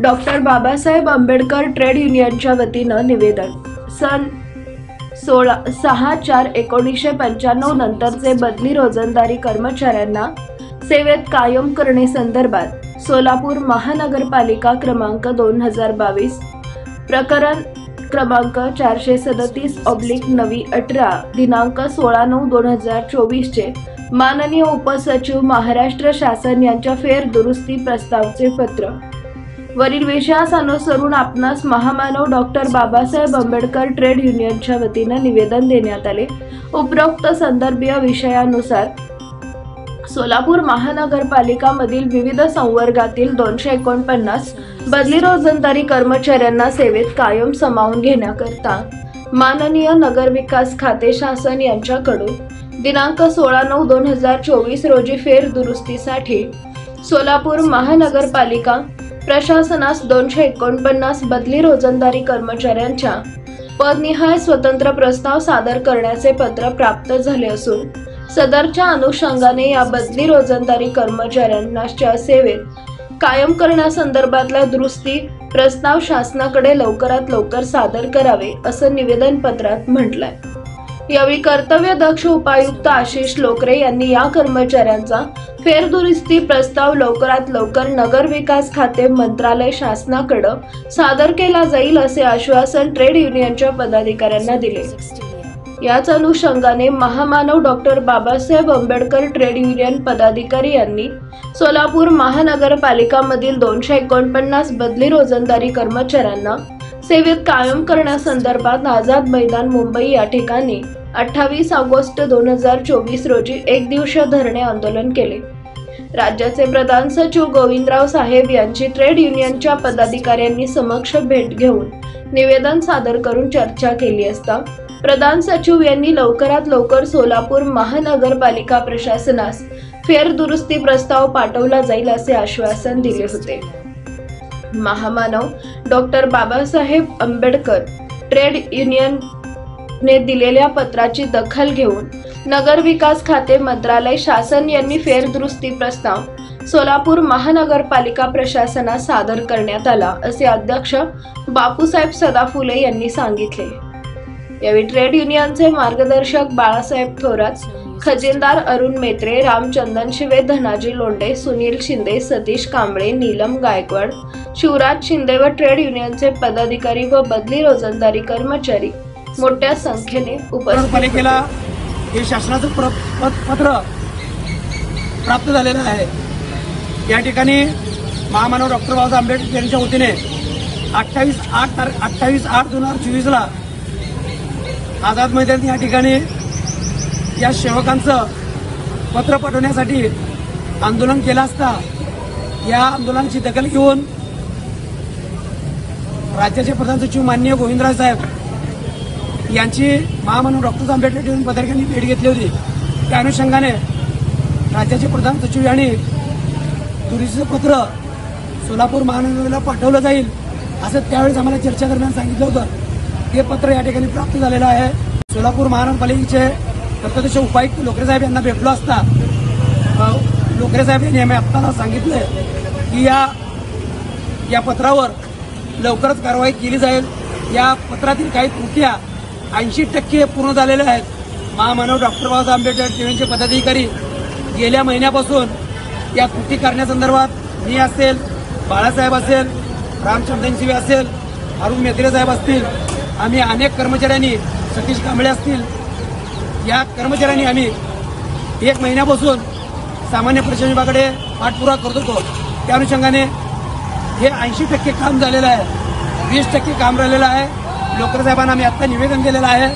Doctor Babasaheb Ambedkar trade युनियनच्या वतीनं निवेदन. सन 6/4/1995 नंतरचे बदली रोजंदारी कर्मचाऱ्यांना सेवेत कायम करणे संदर्भात सोलापूर महानगरपालिका क्रमांक 2022 प्रकरण क्रमांक 437/9/18 दिनांक 16/9/2024 चे माननीय उपसचिव महाराष्ट्र शासन यांच्या फेरदुरुस्ती प्रस्तावचे पत्र. वरील विषयास अनुसरून आपणास महामानव डॉक्टर बाबासाहेब आंबेडकर ट्रेड युनियनच्या वतीनं निवेदन देण्यात आले. उपरोक्त संदर्भीय विषयानुसार सोलापूर महानगरपालिका मधील विविध संवर्गातील 249 बदली रोजंदारी कर्मचाऱ्यांना सेवेत कायम सामावून घेण्याकरता माननीय नगरविकास खाते शासन यांच्याकडून दिनांक 16/9/2024 रोजी फेरदुरुस्तीसाठी सोलापूर महानगरपालिका प्रशासनास 249 बदली रोजंदारी कर्मचाऱ्यांच्या पदनिहाय स्वतंत्र प्रस्ताव सादर करण्याचे पत्र प्राप्त झाले असून सदरच्या अनुषंगाने या बदली रोजंदारी कर्मचाऱ्यांच्या सेवेत कायम करण्यासंदर्भातला दुरुस्ती प्रस्ताव शासनाकडे लवकरात लवकर सादर करावे असं निवेदन पत्रात म्हटलंय. यावेळी कर्तव्यदक्ष उपायुक्त आशिष लोकरे यांनी या कर्मचाऱ्यांचा फेरदुरुस्ती प्रस्ताव लवकरात लवकर नगरविकास खाते मंत्रालय शासनाकडे सादर केला जाईल असे आश्वासन ट्रेड युनियनच्या पदाधिकाऱ्यांना दिले. याच अनुषंगाने महामानव doctor Babasaheb Ambedkar trade union पदाधिकारी यांनी सोलापूर महानगरपालिका मधील 249 बदली रोजंदारी कर्मचाऱ्यांना सेवेत कायम करण्यासंदर्भात आझाद मैदान मुंबई या ठिकाणी 28 ऑगस्ट 2024 रोजी एक दिवसीय धरणे आंदोलन केले. राज्याचे प्रधान सचिव गोविंदराव साहेब यांची ट्रेड युनियनच्या पदाधिकाऱ्यांनी समक्ष भेट घेऊन निवेदन सादर करून चर्चा केली असता प्रधान सचिव यांनी लवकरात लवकर सोलापूर महानगरपालिका प्रशासनास फेरदुरुस्ती प्रस्ताव पाठवला जाईल असे आश्वासन दिले होते. महामानव डॉक्टर बाबासाहेब आंबेडकर ट्रेड युनियनने दिलेल्या पत्राची दखल घेऊन नगरविकास खाते मंत्रालय शासन यांनी फेरदुरुस्ती प्रस्ताव सोलापूर महानगरपालिका प्रशासनास सादर करण्यात आला असे अध्यक्ष बापूसाहेब सदाफुले यांनी सांगितले. यावेळी ट्रेड युनियनचे मार्गदर्शक बाळासाहेब थोरात, खजिनदार अरुण मेत्रे, रामचंदन शिवे, धनाजी लोंढे, सुनील शिंदे, सतीश कांबळे, नीलम गायकवाड, शिवराज शिंदे व ट्रेड युनियनचे पदाधिकारी व बदली रोजंदारी कर्मचारी मोठ्या संख्येने उपस्थित होते. हे शासनाचं पत्र प्राप्त झालेलं आहे. या ठिकाणी महामानव डॉक्टर बाबासाहेब आंबेडकर यांच्या वतीने 28/8/2024 ला आझाद मैदान या ठिकाणी या सेवकांचं पत्र पाठवण्यासाठी आंदोलन केलं असता या आंदोलनाची दखल घेऊन राज्याचे प्रधान सचिव माननीय गोविंदराव साहेब यांची महामानव डॉक्टर आंबेडकर पदाधिकाऱ्यांनी भेट घेतली होती. त्या अनुषंगाने राज्याचे प्रधान सचिव यांनी दुरुस्तीचं पत्र सोलापूर महानगरला पाठवलं जाईल असं त्यावेळेस आम्हाला चर्चा दरम्यान सांगितलं होतं. हे पत्र या ठिकाणी प्राप्त झालेलं आहे. सोलापूर महानगरपालिकेचे कर्तव्यदक्ष उपायुक्त लोकरे साहेब यांना भेटलो असता लोकरे साहेब यांनी आम्ही आपल्याला सांगितलं की या पत्रावर लवकरच कारवाई केली जाईल. या पत्रातील काही त्रुट्या 80% पूर्ण झालेल्या आहेत. महामानव डॉक्टर बाबासाहेब आंबेडकर ट्रेडचे पदाधिकारी गेल्या महिन्यापासून या त्रुटी करण्यासंदर्भात मी असेल, बाळासाहेब असेल, रामचंद्रन शिवे असेल, अरुण मेत्रे साहेब असतील, आम्ही अनेक कर्मचाऱ्यांनी, सतीश कांबळे असतील, या कर्मचाऱ्यांनी आम्ही 1 महिन्यापासून सामान्य प्रशासन विभागाकडे पाठपुरावा करत होतो. त्या अनुषंगाने हे 80% काम झालेलं आहे. 20% काम राहिलेलं आहे. लोकरे साहेबांना आम्ही आता निवेदन दिलेलं आहे.